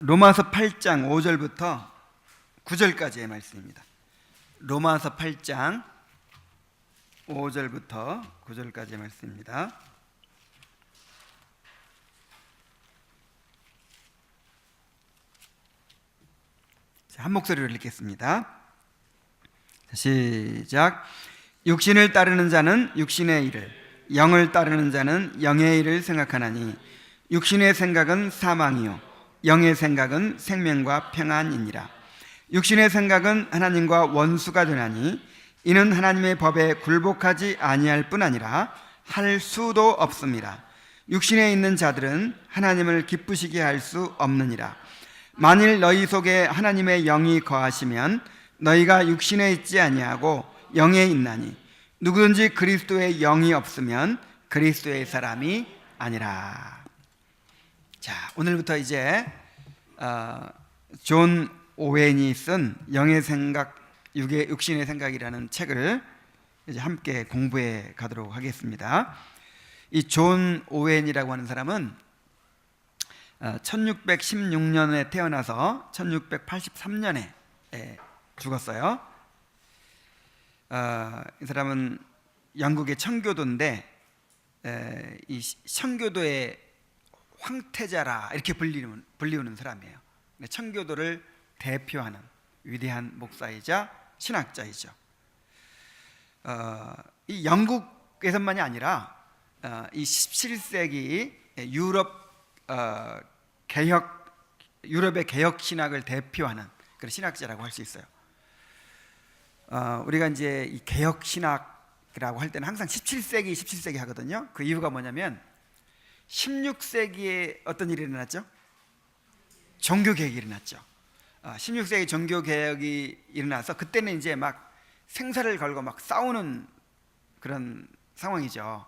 로마서 8장 5절부터 9절까지의 말씀입니다. 로마서 8장 5절부터 9절까지의 말씀입니다. 한 목소리로 읽겠습니다. 시작. 육신을 따르는 자는 육신의 일을, 영을 따르는 자는 영의 일을 생각하나니 육신의 생각은 사망이요 영의 생각은 생명과 평안이니라. 육신의 생각은 하나님과 원수가 되나니 이는 하나님의 법에 굴복하지 아니할 뿐 아니라 할 수도 없습니다. 육신에 있는 자들은 하나님을 기쁘시게 할 수 없느니라. 만일 너희 속에 하나님의 영이 거하시면 너희가 육신에 있지 아니하고 영에 있나니 누구든지 그리스도의 영이 없으면 그리스도의 사람이 아니라. 자, 오늘부터 이제 존 오웬이 쓴 영의 생각, 육신의 생각이라는 책을 이제 함께 공부해 가도록 하겠습니다. 이 존 오웬이라고 하는 사람은 1616년에 태어나서 1683년에 죽었어요. 이 사람은 영국의 청교도인데 이 청교도의 황태자라 이렇게 불리우는 사람이에요. 청교도를 대표하는 위대한 목사이자 신학자이죠. 이 영국에서만이 아니라 이 17세기 유럽의 개혁 신학을 대표하는 그런 신학자라고 할 수 있어요. 우리가 이제 이 개혁 신학이라고 할 때는 항상 17세기 하거든요. 그 이유가 뭐냐면 16세기에 어떤 일이 일어났죠? 종교개혁이 일어났죠. 16세기 종교개혁이 일어나서 그때는 이제 막 생사를 걸고 막 싸우는 그런 상황이죠.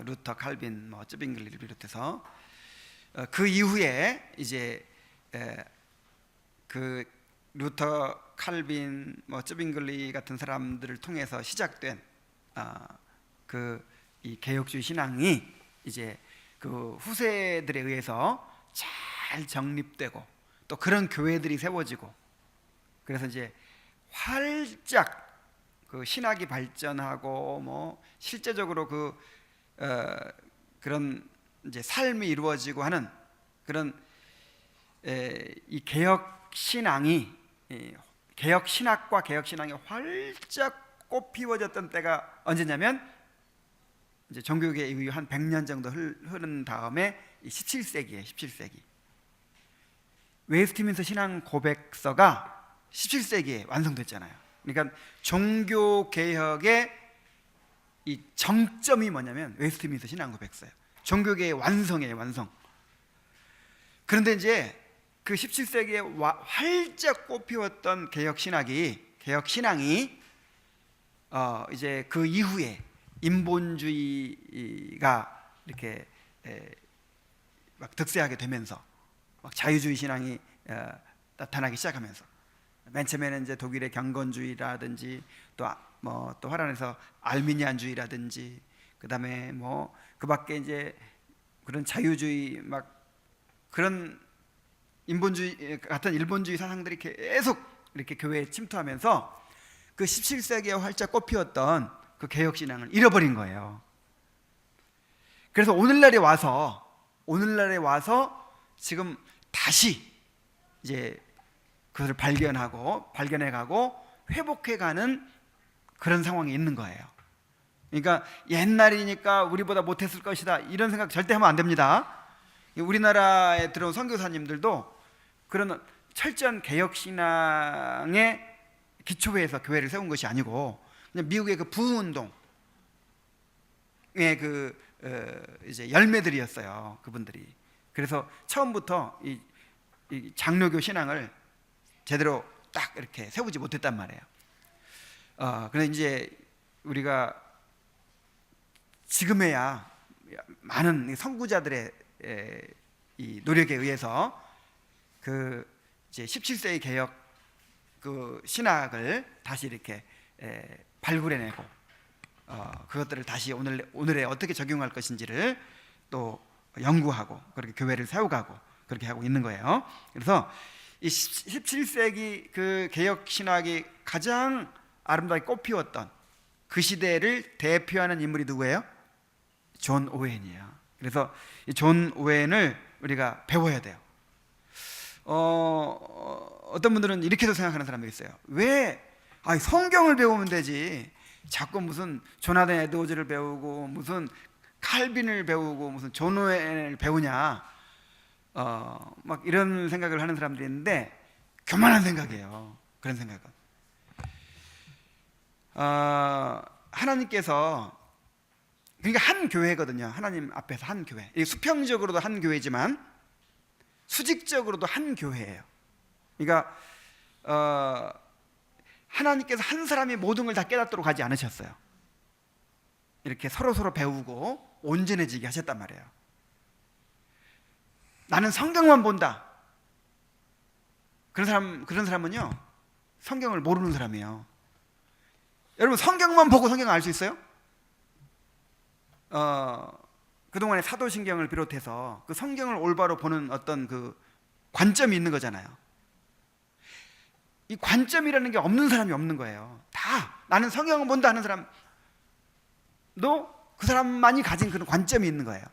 루터, 칼빈, 쯔빙글리를 비롯해서 그 이후에 이제 그 루터, 칼빈, 쯔빙글리 같은 사람들을 통해서 시작된 그 이 개혁주의 신앙이 이제 그 후세들에 의해서 잘 정립되고 또 그런 교회들이 세워지고 그래서 이제 활짝 그 신학이 발전하고 실제적으로 그런 이제 삶이 이루어지고 하는 그런 이 개혁 신앙이 개혁 신학과 개혁 신앙이 활짝 꽃피워졌던 때가 언제냐면 이제 종교개혁 이후 한 100년 정도 흐른 다음에 17세기에 17세기 웨스트민스터 신앙 고백서가 17세기에 완성됐잖아요. 그러니까 종교개혁의 이 정점이 뭐냐면 웨스트민스터 신앙 고백서예요. 종교개혁의 완성이에요, 완성. 그런데 이제 그 17세기에 활짝 꽃피웠던 개혁 신앙이 이제 그 이후에 인본주의가 이렇게 막 득세하게 되면서 막 자유주의 신앙이 나타나기 시작하면서 맨 처음에는 이제 독일의 경건주의라든지 또 화란에서 알미니안주의라든지 그다음에 그 밖에 이제 그런 자유주의 막 그런 인본주의 같은 일본주의 사상들이 계속 이렇게 교회에 침투하면서 그 17세기에 활짝 꽃피웠던 그 개혁 신앙을 잃어버린 거예요. 그래서 오늘날에 와서 지금 다시 이제 그것을 발견해가고 회복해가는 그런 상황이 있는 거예요. 그러니까 옛날이니까 우리보다 못했을 것이다 이런 생각 절대 하면 안 됩니다. 우리나라에 들어온 선교사님들도 그런 철저한 개혁 신앙의 기초에서 교회를 세운 것이 아니고 그냥 미국의 그 부흥운동의 이제 열매들이었어요, 그분들이. 그래서 처음부터 이 장로교 신앙을 제대로 딱 이렇게 세우지 못했단 말이에요. 그래서 이제 우리가 지금에야 많은 선구자들의 이 노력에 의해서 그 이제 17세기 개혁 그 신학을 다시 이렇게 발굴해내고 그것들을 다시 오늘에 어떻게 적용할 것인지를 또 연구하고 그렇게 교회를 세워가고 그렇게 하고 있는 거예요. 그래서 이 17세기 그 개혁 신학이 가장 아름답게 꽃피웠던 그 시대를 대표하는 인물이 누구예요? 존 오웬이에요. 그래서 이 존 오웬을 우리가 배워야 돼요. 어떤 분들은 이렇게도 생각하는 사람들이 있어요. 왜 성경을 배우면 되지, 자꾸 무슨 조나단 에드워즈를 배우고 무슨 칼빈을 배우고 무슨 존 오웬을 배우냐, 막 이런 생각을 하는 사람들이 있는데 교만한 생각이에요. 그런 생각은 하나님께서, 그러니까 한 교회거든요. 하나님 앞에서 한 교회, 수평적으로도 한 교회지만 수직적으로도 한 교회예요. 그러니까 하나님께서 한 사람이 모든 걸 다 깨닫도록 하지 않으셨어요. 이렇게 서로 배우고 온전해지게 하셨단 말이에요. 나는 성경만 본다, 그런 사람은요 성경을 모르는 사람이에요. 여러분, 성경만 보고 성경을 알 수 있어요? 그동안의 사도신경을 비롯해서 그 성경을 올바로 보는 어떤 그 관점이 있는 거잖아요. 이 관점이라는 게 없는 사람이 없는 거예요. 다 나는 성경을 본다 하는 사람도 그 사람만이 가진 그런 관점이 있는 거예요.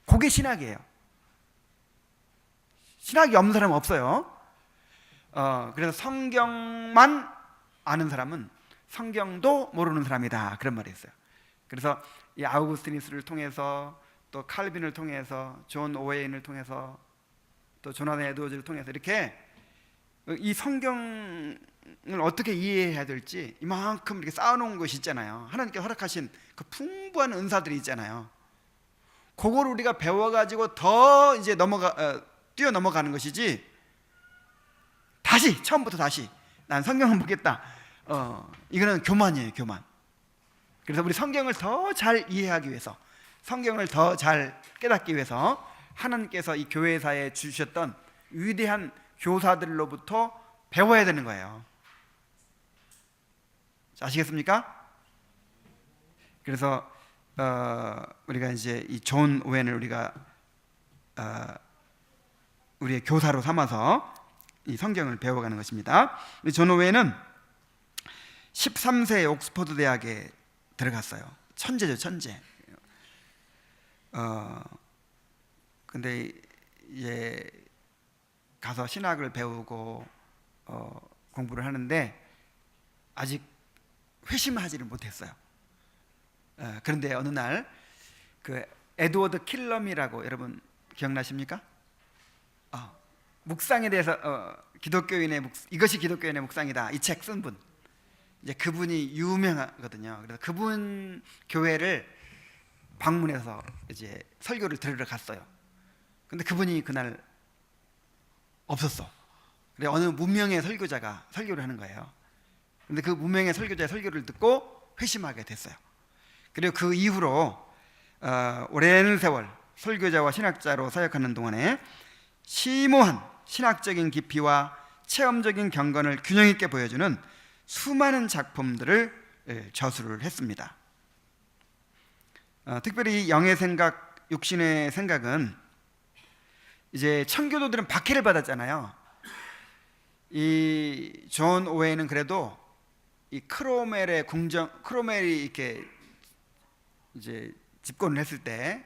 그게 신학이에요. 신학이 없는 사람은 없어요. 그래서 성경만 아는 사람은 성경도 모르는 사람이다, 그런 말이 있어요. 그래서 이 아우구스티누스를 통해서, 또 칼빈을 통해서, 존 오웬을 통해서, 또 조나단 에드워즈를 통해서 이렇게 이 성경을 어떻게 이해해야 될지 이만큼 이렇게 쌓아놓은 것이 있잖아요. 하나님께 허락하신 그 풍부한 은사들이 있잖아요. 그걸 우리가 배워가지고 더 이제 뛰어넘어가는 것이지, 다시 처음부터 다시 난 성경을 보겠다, 이거는 교만이에요, 교만. 그래서 우리 성경을 더 잘 이해하기 위해서, 성경을 더 잘 깨닫기 위해서 하나님께서 이 교회사에 주셨던 위대한 교사들로부터 배워야 되는 거예요. 아시겠습니까? 그래서 우리가 이제 이 존 오웬을 우리가 우리의 교사로 삼아서 이 성경을 배워가는 것입니다. 존 오웬은 13세에 옥스퍼드 대학에 들어갔어요. 천재죠, 천재. 근데 이제 가서 신학을 배우고 공부를 하는데 아직 회심하지를 못했어요. 그런데 어느 날 그 에드워드 킬럼이라고 여러분 기억나십니까? 묵상에 대해서 이것이 기독교인의 묵상이다, 이 책 쓴 분, 이제 그분이 유명하거든요. 그래서 그분 교회를 방문해서 이제 설교를 들으러 갔어요. 근데 그분이 그날 없었어. 그래, 어느 무명의 설교자가 설교를 하는 거예요. 근데 그 무명의 설교자의 설교를 듣고 회심하게 됐어요. 그리고 그 이후로 오랜 세월 설교자와 신학자로 사역하는 동안에 심오한 신학적인 깊이와 체험적인 경건을 균형 있게 보여주는 수많은 작품들을 저술을 했습니다. 특별히 영의 생각, 육신의 생각은 이제 청교도들은 박해를 받았잖아요. 이 존 오웬은 그래도 이 크로멜이 이렇게 이제 집권을 했을 때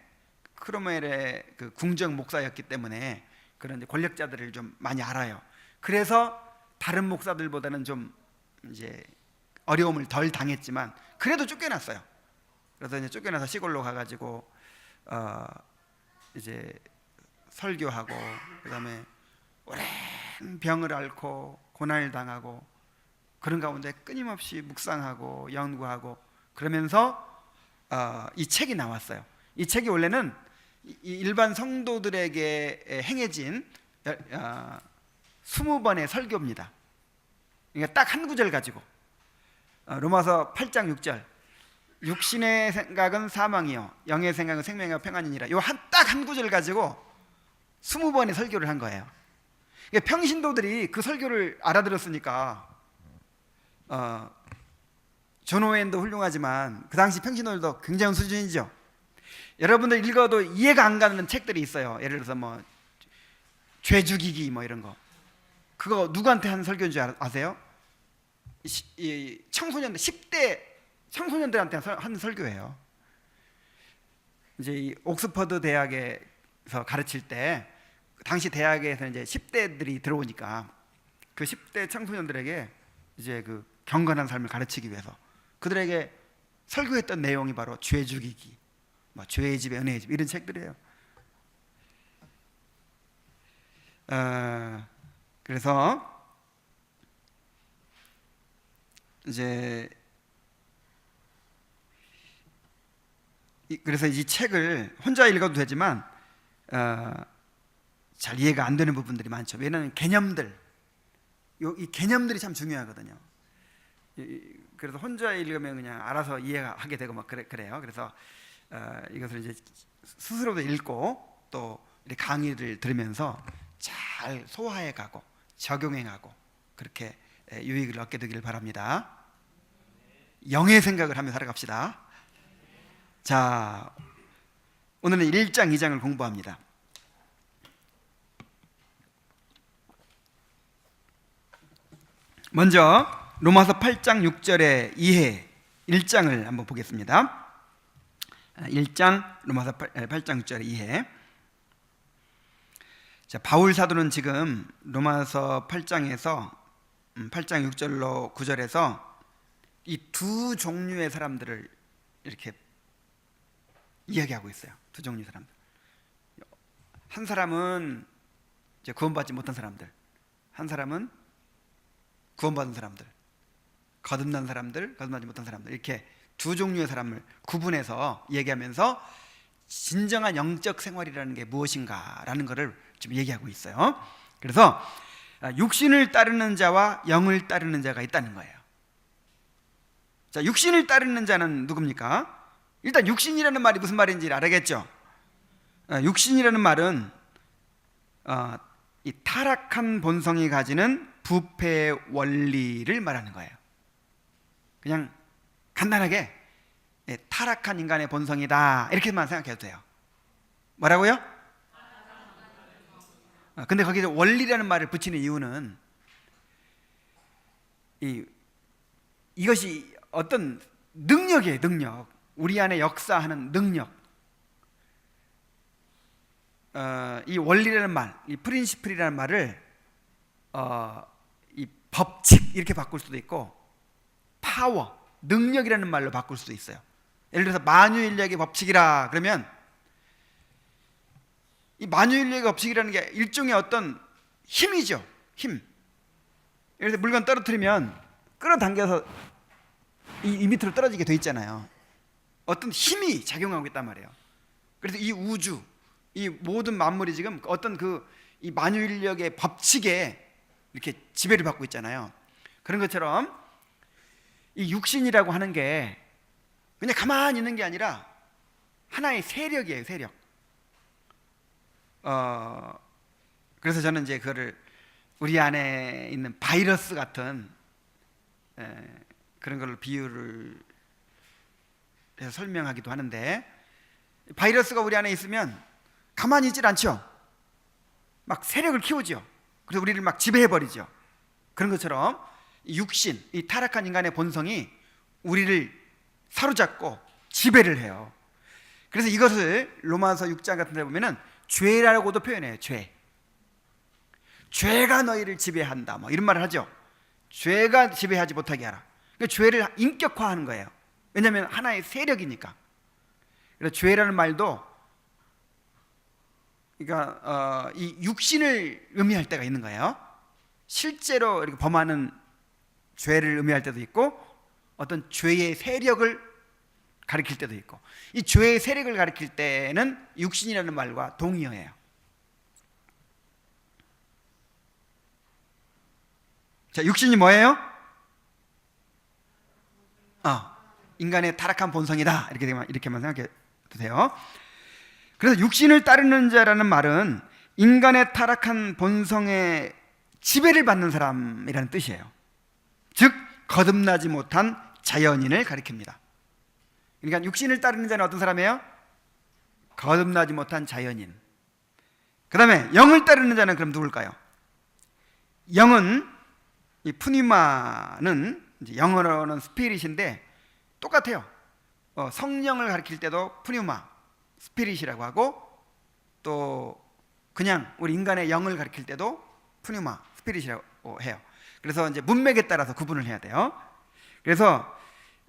크로멜의 그 궁정 목사였기 때문에 그런 이제 권력자들을 좀 많이 알아요. 그래서 다른 목사들보다는 좀 이제 어려움을 덜 당했지만 그래도 쫓겨났어요. 그래서 이제 쫓겨나서 시골로 가가지고 이제 설교하고, 그다음에 오랜 병을 앓고 고난을 당하고, 그런 가운데 끊임없이 묵상하고 연구하고 그러면서 이 책이 나왔어요. 이 책이 원래는 일반 성도들에게 행해진 20번의 설교입니다. 그러니까 딱 한 구절 가지고, 로마서 8장 6절, 육신의 생각은 사망이요 영의 생각은 생명이요 평안이니라, 요 딱 한 구절 가지고 20번의 설교를 한 거예요. 그러니까 평신도들이 그 설교를 알아들었으니까 존 오웬도 훌륭하지만 그 당시 평신도들도 굉장한 수준이죠. 여러분들 읽어도 이해가 안 가는 책들이 있어요. 예를 들어서 뭐 죄 죽이기 뭐 이런 거. 그거 누구한테 한 설교인 줄 아세요? 이 청소년들 10대 청소년들한테 한 설교예요. 이제 이 옥스퍼드 대학에서 가르칠 때 당시 대학에서 이제 10대들이 들어오니까 그 10대 청소년들에게 이제 그 경건한 삶을 가르치기 위해서 그들에게 설교했던 내용이 바로 죄 죽이기, 뭐 죄의 집, 은혜의 집 이런 책들이에요. 그래서 이제 이 책을 혼자 읽어도 되지만 잘 이해가 안 되는 부분들이 많죠. 왜냐하면 이 개념들이 참 중요하거든요. 그래서 혼자 읽으면 그냥 알아서 이해하게 되고 막 그래요. 그래서 이것을 이제 스스로도 읽고 또 강의를 들으면서 잘 소화해 가고 적용해 가고 그렇게 유익을 얻게 되기를 바랍니다. 영의 생각을 하며 살아갑시다. 자, 오늘은 1장, 2장을 공부합니다. 먼저 로마서 8장 6절의 이해 1장을 한번 보겠습니다. 1장 로마서 8장 6절의 이해. 자, 바울 사도는 지금 로마서 8장에서 8장 6절로 9절에서 이 두 종류의 사람들을 이렇게 이야기하고 있어요. 두 종류의 사람들. 한 사람은 이제 구원받지 못한 사람들, 한 사람은 구원받은 사람들, 거듭난 사람들, 거듭나지 못한 사람들, 이렇게 두 종류의 사람을 구분해서 얘기하면서 진정한 영적 생활이라는 게 무엇인가라는 것을 지금 얘기하고 있어요. 그래서 육신을 따르는 자와 영을 따르는 자가 있다는 거예요. 자, 육신을 따르는 자는 누굽니까? 일단 육신이라는 말이 무슨 말인지 알아야겠죠. 육신이라는 말은 이 타락한 본성이 가지는 부패의 원리를 말하는 거예요. 그냥 간단하게 타락한 인간의 본성이다 이렇게만 생각해도 돼요. 뭐라고요? 근데 거기서 원리라는 말을 붙이는 이유는 이것이 어떤 능력이에요. 능력, 우리 안에 역사하는 능력. 이 원리라는 말, 이 프린시플이라는 말을 이 법칙 이렇게 바꿀 수도 있고 파워, 능력이라는 말로 바꿀 수도 있어요. 예를 들어서 만유인력의 법칙이라 그러면 이 만유인력의 법칙이라는 게 일종의 어떤 힘이죠. 힘. 예를 들어서 물건 떨어뜨리면 끌어당겨서 이 밑으로 떨어지게 돼 있잖아요. 어떤 힘이 작용하고 있단 말이에요. 그래서 이 우주, 이 모든 만물이 지금 어떤 이 만유인력의 법칙에 이렇게 지배를 받고 있잖아요. 그런 것처럼 이 육신이라고 하는 게 그냥 가만히 있는 게 아니라 하나의 세력이에요. 세력. 그래서 저는 이제 그거를 우리 안에 있는 바이러스 같은 그런 걸로 비유를 해서 설명하기도 하는데, 바이러스가 우리 안에 있으면 가만히 있질 않죠. 막 세력을 키우죠. 그래서 우리를 막 지배해버리죠. 그런 것처럼 이 육신, 이 타락한 인간의 본성이 우리를 사로잡고 지배를 해요. 그래서 이것을 로마서 6장 같은 데 보면은 죄라고도 표현해요. 죄가 너희를 지배한다 뭐 이런 말을 하죠. 죄가 지배하지 못하게 하라. 그러니까 죄를 인격화하는 거예요. 왜냐하면 하나의 세력이니까. 그래서 죄라는 말도 그러니까 이 육신을 의미할 때가 있는 거예요. 실제로 이렇게 범하는 죄를 의미할 때도 있고 어떤 죄의 세력을 가리킬 때도 있고, 이 죄의 세력을 가리킬 때는 육신이라는 말과 동의어예요. 자, 육신이 뭐예요? 인간의 타락한 본성이다 이렇게만 생각해도 돼요. 그래서 육신을 따르는 자라는 말은 인간의 타락한 본성의 지배를 받는 사람이라는 뜻이에요. 즉 거듭나지 못한 자연인을 가리킵니다. 그러니까 육신을 따르는 자는 어떤 사람이에요? 거듭나지 못한 자연인. 그 다음에 영을 따르는 자는 그럼 누굴까요? 영은, 이 푸니마는 이제 영어로는 스피릿인데 똑같아요. 성령을 가리킬 때도 푸니마, 스피릿이라고 하고, 또 그냥 우리 인간의 영을 가리킬 때도 푸니마, 스피릿이라고 해요. 그래서 이제 문맥에 따라서 구분을 해야 돼요. 그래서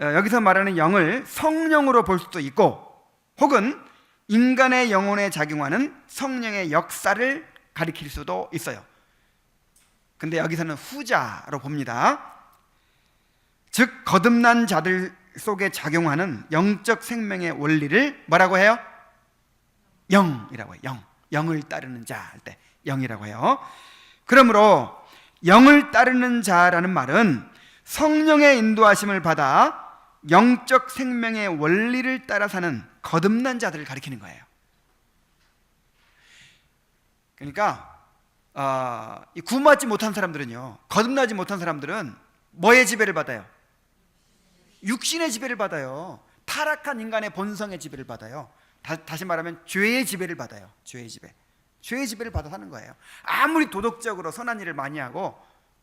여기서 말하는 영을 성령으로 볼 수도 있고, 혹은 인간의 영혼에 작용하는 성령의 역사를 가리킬 수도 있어요. 근데 여기서는 후자로 봅니다. 즉 거듭난 자들 속에 작용하는 영적 생명의 원리를 뭐라고 해요? 영이라고 해요. 영을 따르는 자 할 때 영이라고 해요. 그러므로 영을 따르는 자라는 말은 성령의 인도하심을 받아 영적 생명의 원리를 따라 사는 거듭난 자들을 가리키는 거예요. 그러니까 구원받지 못한 사람들은요, 거듭나지 못한 사람들은 뭐의 지배를 받아요? 육신의 지배를 받아요. 타락한 인간의 본성의 지배를 받아요. 다시 말하면 죄의 지배를 받아요. 죄의 지배를 받아 사는 거예요. 아무리 도덕적으로 선한 일을 많이 하고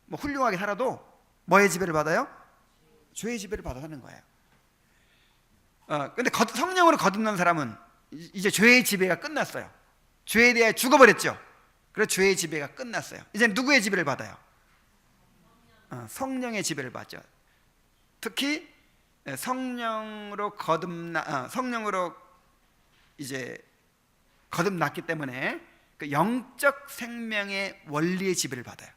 뭐 훌륭하게 살아도 뭐의 지배를 받아요? 죄의 지배를 받아 사는 거예요. 근데 성령으로 거듭난 사람은 이제 죄의 지배가 끝났어요. 죄에 대해 죽어버렸죠. 그래서 죄의 지배가 끝났어요. 이제 누구의 지배를 받아요? 성령의 지배를 받죠. 특히 성령으로 이제 거듭났기 때문에 그 영적 생명의 원리의 지배를 받아요.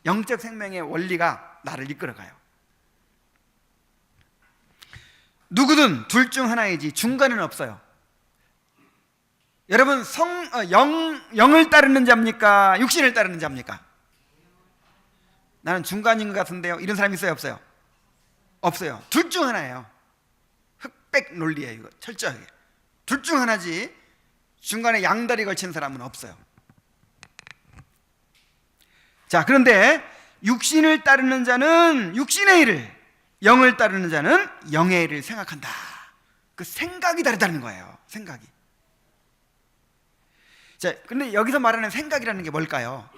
영적 생명의 원리가 나를 이끌어가요. 누구든 둘 중 하나이지 중간은 없어요. 여러분, 영을 따르는 자입니까? 육신을 따르는 자입니까? 나는 중간인 것 같은데요. 이런 사람 있어요, 없어요? 없어요. 둘 중 하나예요. 흑백 논리예요, 이거 철저하게. 둘 중 하나지 중간에 양다리 걸친 사람은 없어요. 자, 그런데 육신을 따르는 자는 육신의 일을, 영을 따르는 자는 영의 일을 생각한다. 그 생각이 다르다는 거예요. 생각이. 자, 근데 여기서 말하는 생각이라는 게 뭘까요?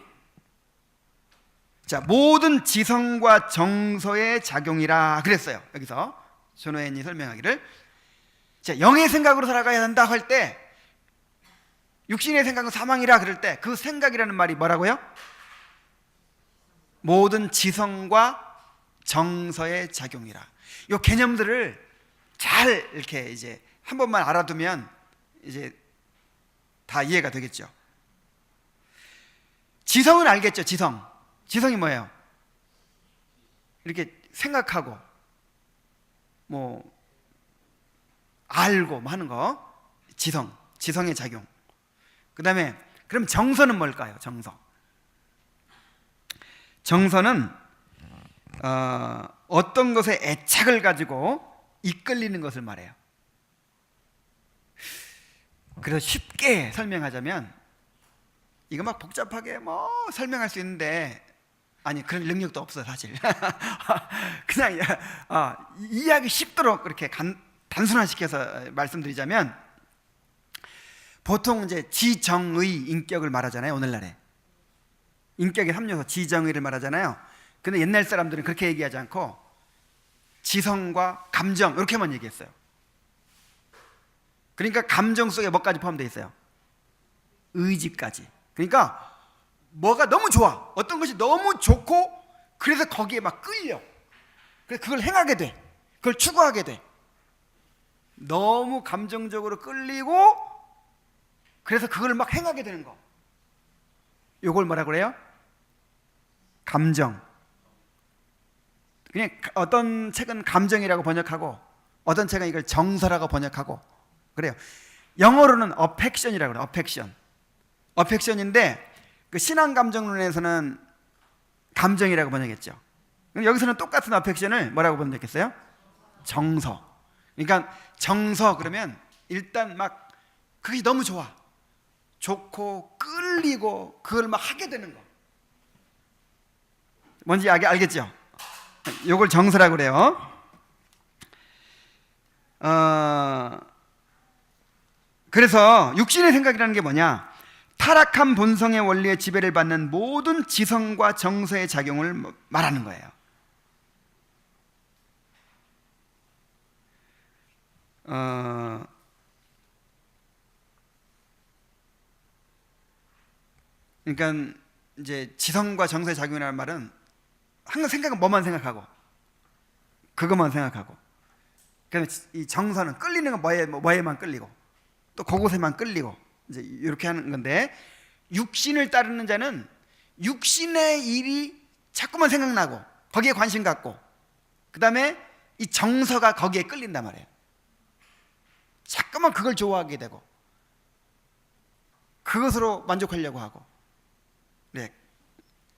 자, 모든 지성과 정서의 작용이라 그랬어요. 여기서 존 오웬이 설명하기를, 자, 영의 생각으로 살아가야 한다 할 때, 육신의 생각은 사망이라 그럴 때 그 생각이라는 말이 뭐라고요? 모든 지성과 정서의 작용이라. 이 개념들을 잘 이렇게 이제 한 번만 알아두면 이제 다 이해가 되겠죠. 지성은 알겠죠. 지성이 뭐예요? 이렇게 생각하고 뭐 알고 뭐 하는 거, 지성의 작용. 그 다음에 그럼 정서는 뭘까요? 정서는 어떤 것에 애착을 가지고 이끌리는 것을 말해요. 그래서 쉽게 설명하자면, 이거 막 복잡하게 뭐 설명할 수 있는데, 아니 그런 능력도 없어요 사실. 그냥 이해하기 쉽도록 그렇게 단순화시켜서 말씀드리자면, 보통 이제 지정의 인격을 말하잖아요. 오늘날에 인격의 3요소 지정의를 말하잖아요. 근데 옛날 사람들은 그렇게 얘기하지 않고 지성과 감정 이렇게만 얘기했어요. 그러니까 감정 속에 뭐까지 포함되어 있어요? 의지까지. 그러니까 뭐가 너무 좋아, 어떤 것이 너무 좋고, 그래서 거기에 막 끌려. 그래서 그걸 행하게 돼, 그걸 추구하게 돼. 너무 감정적으로 끌리고, 그래서 그걸 막 행하게 되는 거, 이걸 뭐라고 그래요? 감정. 그냥 어떤 책은 감정이라고 번역하고 어떤 책은 이걸 정서라고 번역하고 그래요. 영어로는 어펙션이라고 그래요. 어펙션인데 그 신앙감정론에서는 감정이라고 번역했죠. 여기서는 똑같은 어펙션을 뭐라고 번역했어요? 정서. 그러니까 정서 그러면 일단 막 그게 너무 좋아, 좋고 끌리고 그걸 막 하게 되는 거. 뭔지 알겠죠? 요걸 정서라고 그래요. 그래서 육신의 생각이라는 게 뭐냐? 타락한 본성의 원리에 지배를 받는 모든 지성과 정서의 작용을 말하는 거예요. 그러니까 이제 지성과 정서의 작용이라는 말은 항상 생각은 뭐만 생각하고 그것만 생각하고, 그다음에 이 정서는 끌리는 건 뭐에만 끌리고 또 그곳에만 끌리고 이제 이렇게 하는 건데, 육신을 따르는 자는 육신의 일이 자꾸만 생각나고 거기에 관심 갖고, 그다음에 이 정서가 거기에 끌린단 말이에요. 자꾸만 그걸 좋아하게 되고 그것으로 만족하려고 하고, 네,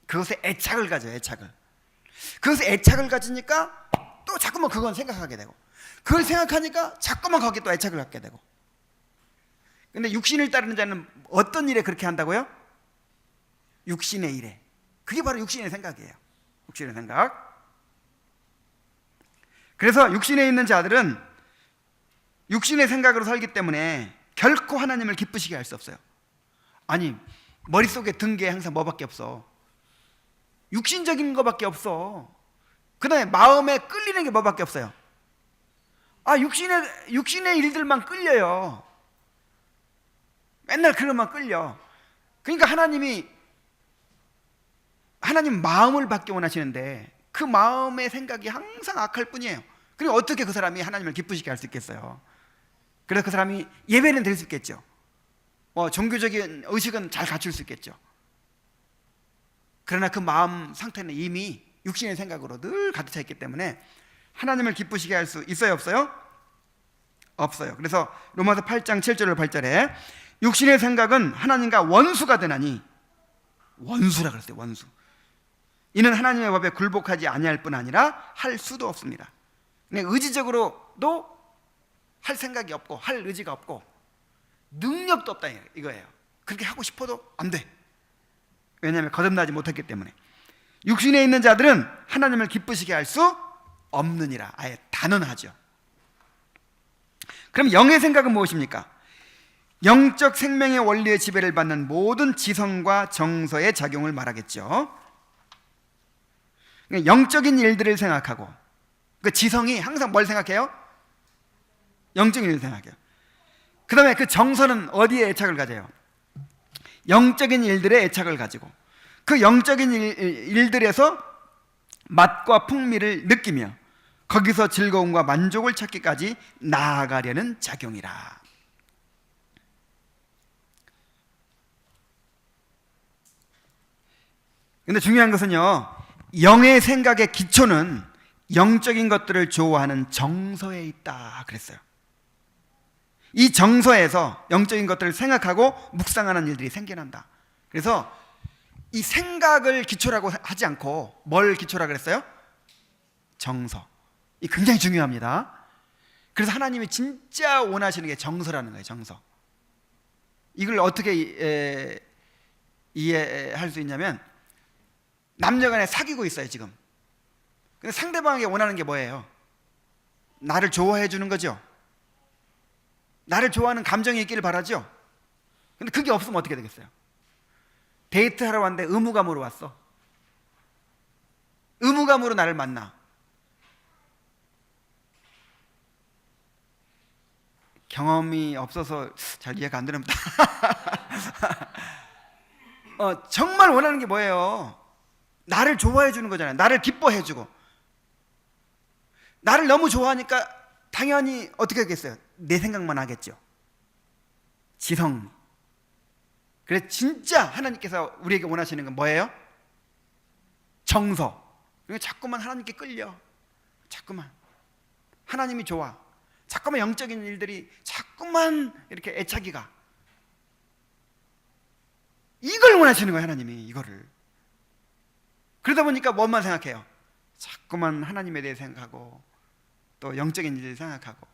그것에 애착을 가져요. 애착을. 그것에 애착을 가지니까 또 자꾸만 그건 생각하게 되고, 그걸 생각하니까 자꾸만 거기에 또 애착을 갖게 되고. 근데 육신을 따르는 자는 어떤 일에 그렇게 한다고요? 육신의 일에. 그게 바로 육신의 생각이에요. 육신의 생각. 그래서 육신에 있는 자들은 육신의 생각으로 살기 때문에 결코 하나님을 기쁘시게 할 수 없어요. 아니, 머릿속에 든 게 항상 뭐밖에 없어? 육신적인 거밖에 없어. 그 다음에 마음에 끌리는 게 뭐밖에 없어요? 육신의 일들만 끌려요. 맨날 그것만 끌려. 그러니까 하나님 마음을 받기 원하시는데 그 마음의 생각이 항상 악할 뿐이에요. 그리고 어떻게 그 사람이 하나님을 기쁘시게 할 수 있겠어요? 그래서 그 사람이 예배는 드릴 수 있겠죠. 종교적인 의식은 잘 갖출 수 있겠죠. 그러나 그 마음 상태는 이미 육신의 생각으로 늘 가득 차 있기 때문에 하나님을 기쁘시게 할 수 있어요, 없어요? 없어요. 그래서 로마서 8장 7절 8절에 육신의 생각은 하나님과 원수가 되나니, 원수라 그랬어요. 원수. 이는 하나님의 법에 굴복하지 아니할 뿐 아니라 할 수도 없습니다. 의지적으로도 할 생각이 없고 할 의지가 없고 능력도 없다 이거예요. 그렇게 하고 싶어도 안 돼. 왜냐하면 거듭나지 못했기 때문에. 육신에 있는 자들은 하나님을 기쁘시게 할 수 없느니라. 아예 단언하죠. 그럼 영의 생각은 무엇입니까? 영적 생명의 원리의 지배를 받는 모든 지성과 정서의 작용을 말하겠죠. 영적인 일들을 생각하고, 그 지성이 항상 뭘 생각해요? 영적인 일을 생각해요. 그 다음에 그 정서는 어디에 애착을 가져요? 영적인 일들에 애착을 가지고 그 영적인 일들에서 맛과 풍미를 느끼며 거기서 즐거움과 만족을 찾기까지 나아가려는 작용이라. 근데 중요한 것은요, 영의 생각의 기초는 영적인 것들을 좋아하는 정서에 있다 그랬어요. 이 정서에서 영적인 것들을 생각하고 묵상하는 일들이 생겨난다. 그래서 이 생각을 기초라고 하지 않고 뭘 기초라고 그랬어요? 정서. 이 굉장히 중요합니다. 그래서 하나님이 진짜 원하시는 게 정서라는 거예요. 정서. 이걸 어떻게 이해할 수 있냐면, 남녀간에 사귀고 있어요 지금. 근데 상대방에게 원하는 게 뭐예요? 나를 좋아해 주는 거죠. 나를 좋아하는 감정이 있기를 바라죠. 근데 그게 없으면 어떻게 되겠어요? 데이트하러 왔는데 의무감으로 왔어. 의무감으로 나를 만나. 경험이 없어서 잘 이해가 안 됩니다. 정말 원하는 게 뭐예요? 나를 좋아해 주는 거잖아요. 나를 기뻐해 주고. 나를 너무 좋아하니까 당연히 어떻게 하겠어요? 내 생각만 하겠죠. 지성. 그래서 진짜 하나님께서 우리에게 원하시는 건 뭐예요? 정서. 그러니까 자꾸만 하나님께 끌려. 자꾸만 하나님이 좋아. 자꾸만 영적인 일들이 자꾸만 이렇게 애착이 가. 이걸 원하시는 거예요, 하나님이. 이거를. 그러다 보니까 뭐만 생각해요? 자꾸만 하나님에 대해 생각하고 또 영적인 일을 생각하고.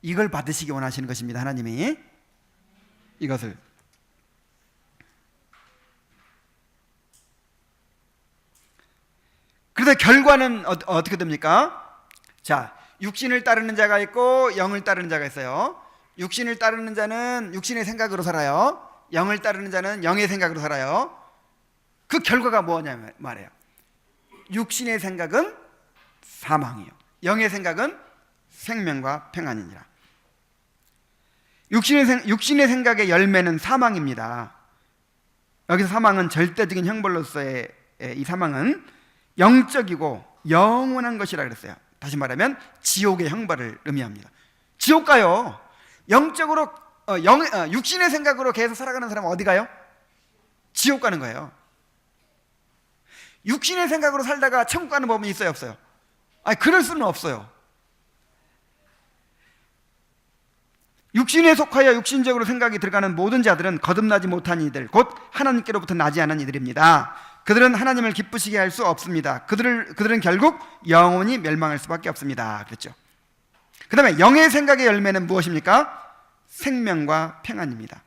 이걸 받으시기 원하시는 것입니다, 하나님이. 이것을. 그래서 결과는 어떻게 됩니까? 자, 육신을 따르는 자가 있고 영을 따르는 자가 있어요. 육신을 따르는 자는 육신의 생각으로 살아요. 영을 따르는 자는 영의 생각으로 살아요. 그 결과가 뭐냐면 말이에요. 육신의 생각은 사망이요, 영의 생각은 생명과 평안이니라. 육신의 생각의 열매는 사망입니다. 여기서 사망은 절대적인 형벌로서의 이 사망은 영적이고 영원한 것이라 그랬어요. 다시 말하면 지옥의 형벌을 의미합니다. 지옥 가요. 영적으로 육신의 생각으로 계속 살아가는 사람은 어디 가요? 지옥 가는 거예요. 육신의 생각으로 살다가 천국 가는 법은 있어요, 없어요? 아니, 그럴 수는 없어요. 육신에 속하여 육신적으로 생각이 들어가는 모든 자들은 거듭나지 못한 이들, 곧 하나님께로부터 나지 않은 이들입니다. 그들은 하나님을 기쁘시게 할 수 없습니다. 그들은 결국 영원히 멸망할 수밖에 없습니다. 그랬죠. 그 다음에 영의 생각의 열매는 무엇입니까? 생명과 평안입니다.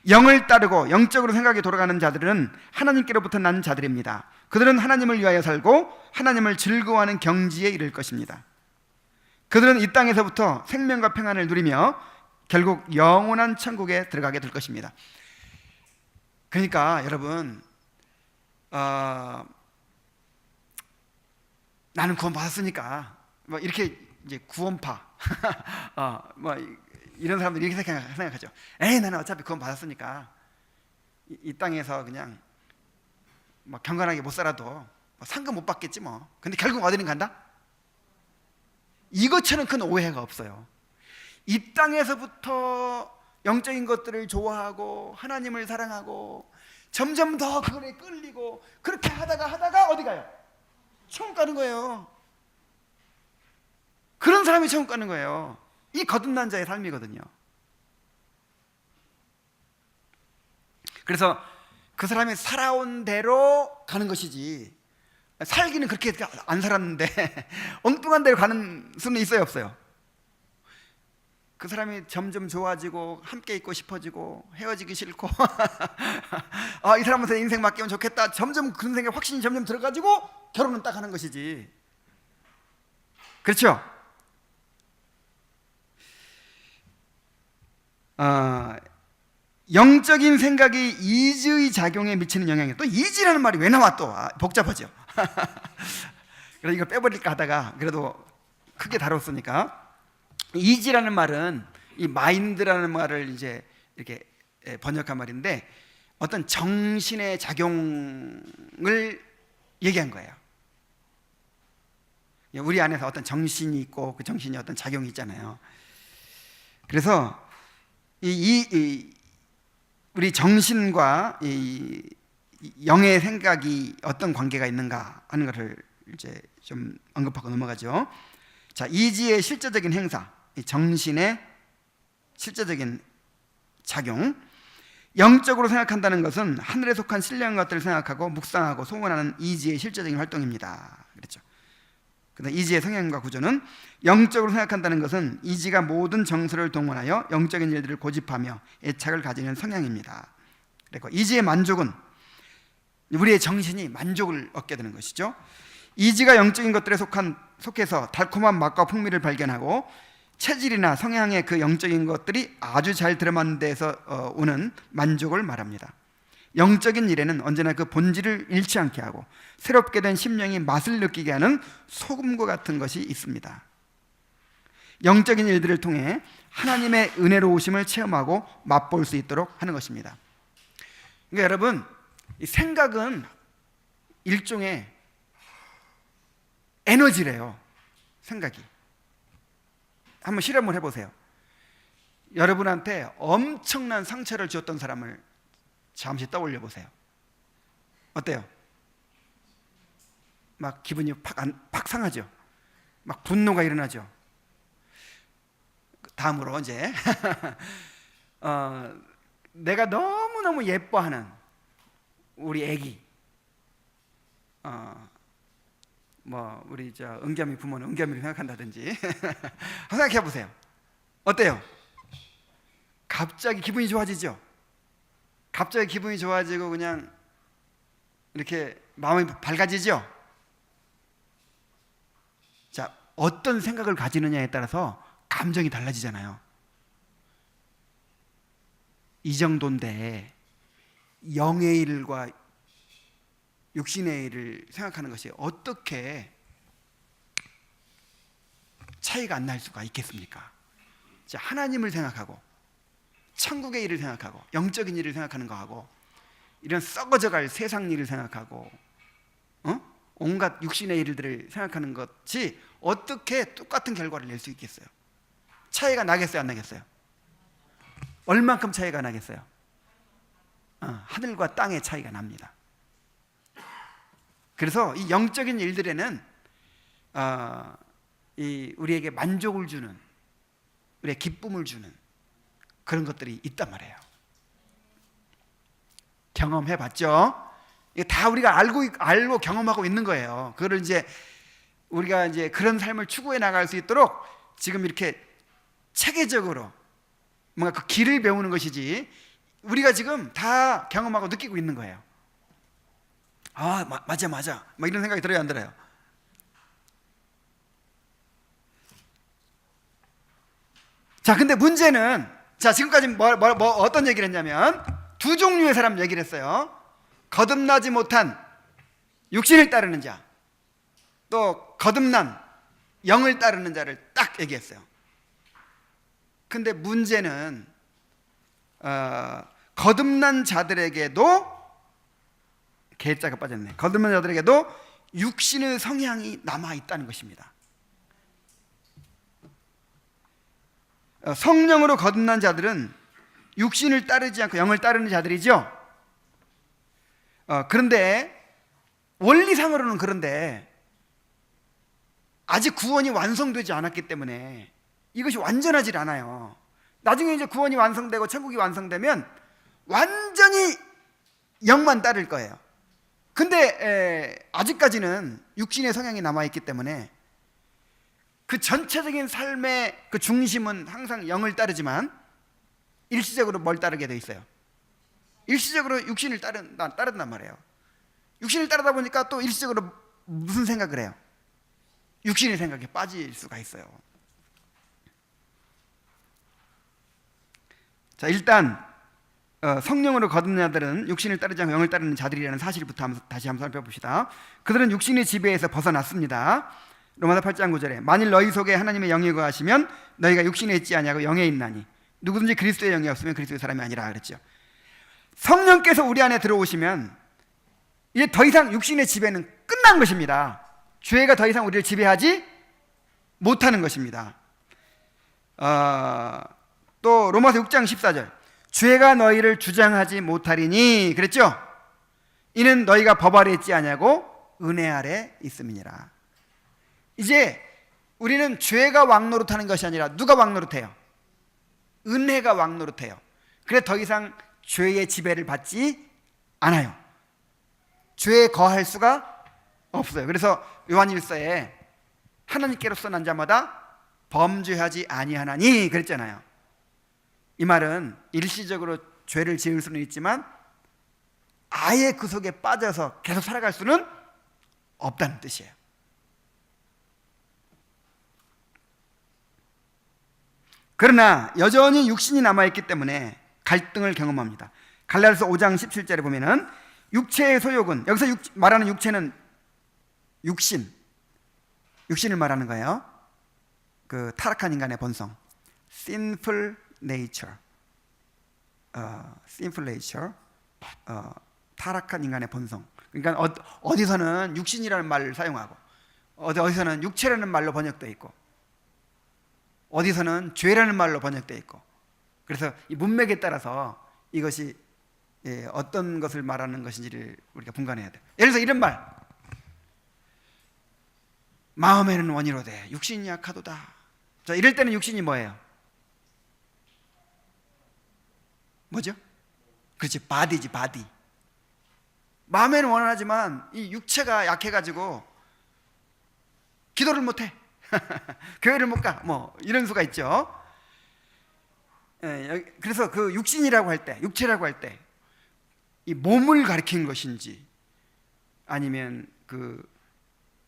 영을 따르고 영적으로 생각이 돌아가는 자들은 하나님께로부터 난 자들입니다. 그들은 하나님을 위하여 살고 하나님을 즐거워하는 경지에 이를 것입니다. 그들은 이 땅에서부터 생명과 평안을 누리며 결국 영원한 천국에 들어가게 될 것입니다. 그러니까 여러분, 나는 구원 받았으니까 뭐 이렇게 이제 구원파 뭐 이런 사람들이 이렇게 생각하죠. 에이, 나는 어차피 구원 받았으니까 이 땅에서 그냥 뭐 경건하게 못 살아도 뭐 상금 못 받겠지 뭐. 근데 결국 어디는 간다? 이것처럼 큰 오해가 없어요. 이 땅에서부터 영적인 것들을 좋아하고 하나님을 사랑하고 점점 더 그거에 끌리고 그렇게 하다가 어디 가요? 천국 가는 거예요. 그런 사람이 천국 가는 거예요. 이 거듭난 자의 삶이거든요. 그래서 그 사람이 살아온 대로 가는 것이지, 살기는 그렇게 안 살았는데 엉뚱한 데로 가는 수는 있어요, 없어요? 그 사람이 점점 좋아지고 함께 있고 싶어지고 헤어지기 싫고 이 사람한테 인생 맡기면 좋겠다, 점점 그런 생각 확신이 점점 들어가지고 결혼은 딱 하는 것이지. 그렇죠? 영적인 생각이 이지의 작용에 미치는 영향이, 또 이지라는 말이 왜 나와? 또 복잡하죠. 그래서 이거 빼버릴까 하다가 그래도 크게 다뤘으니까, 이지라는 말은 이 마인드라는 말을 이제 이렇게 번역한 말인데 어떤 정신의 작용을 얘기한 거예요. 우리 안에서 어떤 정신이 있고 그 정신이 어떤 작용이 있잖아요. 그래서 우리 정신과 이 영의 생각이 어떤 관계가 있는가 하는 것을 이제 좀 언급하고 넘어가죠. 자, 이지의 실제적인 행사, 이 정신의 실제적인 작용. 영적으로 생각한다는 것은 하늘에 속한 신령한 것들을 생각하고 묵상하고 소원하는 이지의 실제적인 활동입니다. 그렇죠. 그다음 이지의 성향과 구조는, 영적으로 생각한다는 것은 이지가 모든 정서를 동원하여 영적인 일들을 고집하며 애착을 가지는 성향입니다. 그리고 이지의 만족은 우리의 정신이 만족을 얻게 되는 것이죠. 이지가 영적인 것들에 속해서 달콤한 맛과 풍미를 발견하고 체질이나 성향의 그 영적인 것들이 아주 잘 들어맞는 데서 오는 만족을 말합니다. 영적인 일에는 언제나 그 본질을 잃지 않게 하고 새롭게 된 심령이 맛을 느끼게 하는 소금과 같은 것이 있습니다. 영적인 일들을 통해 하나님의 은혜로우심을 체험하고 맛볼 수 있도록 하는 것입니다. 그러니까 여러분, 이 생각은 일종의 에너지래요. 생각이. 한번 실험을 해보세요. 여러분한테 엄청난 상처를 주었던 사람을 잠시 떠올려 보세요. 어때요? 막 기분이 팍 상하죠. 막 분노가 일어나죠. 다음으로 이제 내가 너무너무 예뻐하는 우리 애기, 뭐 우리 저 은겸이 부모는 은겸이를 생각한다든지 생각해 보세요. 어때요? 갑자기 기분이 좋아지죠. 갑자기 기분이 좋아지고 그냥 이렇게 마음이 밝아지죠. 자, 어떤 생각을 가지느냐에 따라서 감정이 달라지잖아요. 이 정도인데 영의 일과 육신의 일을 생각하는 것이 어떻게 차이가 안 날 수가 있겠습니까? 자, 하나님을 생각하고 천국의 일을 생각하고 영적인 일을 생각하는 거하고 이런 썩어져갈 세상 일을 생각하고 온갖 육신의 일들을 생각하는 것이 어떻게 똑같은 결과를 낼 수 있겠어요? 차이가 나겠어요, 안 나겠어요? 얼만큼 차이가 나겠어요? 하늘과 땅의 차이가 납니다. 그래서 이 영적인 일들에는 우리에게 만족을 주는, 우리의 기쁨을 주는 그런 것들이 있단 말이에요. 경험해봤죠? 이게 다 우리가 알고 경험하고 있는 거예요. 그거를 이제 우리가 이제 그런 삶을 추구해 나갈 수 있도록 지금 이렇게 체계적으로 뭔가 그 길을 배우는 것이지, 우리가 지금 다 경험하고 느끼고 있는 거예요. 맞아 막 이런 생각이 들어요, 안 들어요? 자, 근데 문제는, 자, 지금까지 어떤 얘기를 했냐면 두 종류의 사람 얘기를 했어요. 거듭나지 못한 육신을 따르는 자, 또 거듭난 영을 따르는 자를 딱 얘기했어요. 근데 문제는 거듭난 자들에게도, 개자가 빠졌네. 거듭난 자들에게도 육신의 성향이 남아있다는 것입니다. 성령으로 거듭난 자들은 육신을 따르지 않고 영을 따르는 자들이죠. 그런데 원리상으로는 그런데 아직 구원이 완성되지 않았기 때문에 이것이 완전하지 않아요. 나중에 이제 구원이 완성되고 천국이 완성되면 완전히 영만 따를 거예요. 근데 아직까지는 육신의 성향이 남아있기 때문에 그 전체적인 삶의 그 중심은 항상 영을 따르지만 일시적으로 뭘 따르게 돼 있어요? 일시적으로 육신을 따른단 말이에요. 육신을 따르다 보니까 또 일시적으로 무슨 생각을 해요? 육신의 생각에 빠질 수가 있어요. 자, 일단 성령으로 거듭난 자들은 육신을 따르지 않고 영을 따르는 자들이라는 사실부터 다시 한번 살펴봅시다. 그들은 육신의 지배에서 벗어났습니다. 로마서 8장 9절에 만일 너희 속에 하나님의 영이 거하시면 너희가 육신에 있지 아니하고 영에 있나니 누구든지 그리스도의 영이 없으면 그리스도의 사람이 아니라 그랬죠. 성령께서 우리 안에 들어오시면 이제 더 이상 육신의 지배는 끝난 것입니다. 죄가 더 이상 우리를 지배하지 못하는 것입니다. 또 로마서 6장 14절 죄가 너희를 주장하지 못하리니 그랬죠? 이는 너희가 법 아래 있지 아니하고 은혜 아래 있음이니라. 이제 우리는 죄가 왕노릇하는 것이 아니라 누가 왕노릇해요? 은혜가 왕노릇해요. 그래 더 이상 죄의 지배를 받지 않아요. 죄에 거할 수가 없어요. 그래서 요한일서에 하나님께로서 난 자마다 범죄하지 아니하나니 그랬잖아요. 이 말은 일시적으로 죄를 지을 수는 있지만 아예 그 속에 빠져서 계속 살아갈 수는 없다는 뜻이에요. 그러나 여전히 육신이 남아있기 때문에 갈등을 경험합니다. 갈라디아서 5장 17절에 보면은 육체의 소욕은, 여기서 말하는 육체는 육신을 말하는 거예요. 그 타락한 인간의 본성, sinful nature, 타락한 인간의 본성. 그러니까 어디서는 육신이라는 말을 사용하고 어디서는 육체라는 말로 번역되어 있고 어디서는 죄라는 말로 번역되어 있고, 그래서 이 문맥에 따라서 이것이 어떤 것을 말하는 것인지를 우리가 분간해야 돼요. 예를 들어서 이런 말, 마음에는 원이로되 육신이 약하도다. 자, 이럴 때는 육신이 뭐예요? 뭐죠? 그렇지, 바디지, 바디. 마음에는 원하지만 이 육체가 약해가지고 기도를 못해. 교회를 못 가. 뭐 이런 수가 있죠. 그래서 그 육신이라고 할 때, 육체라고 할 때 이 몸을 가리키는 것인지 아니면 그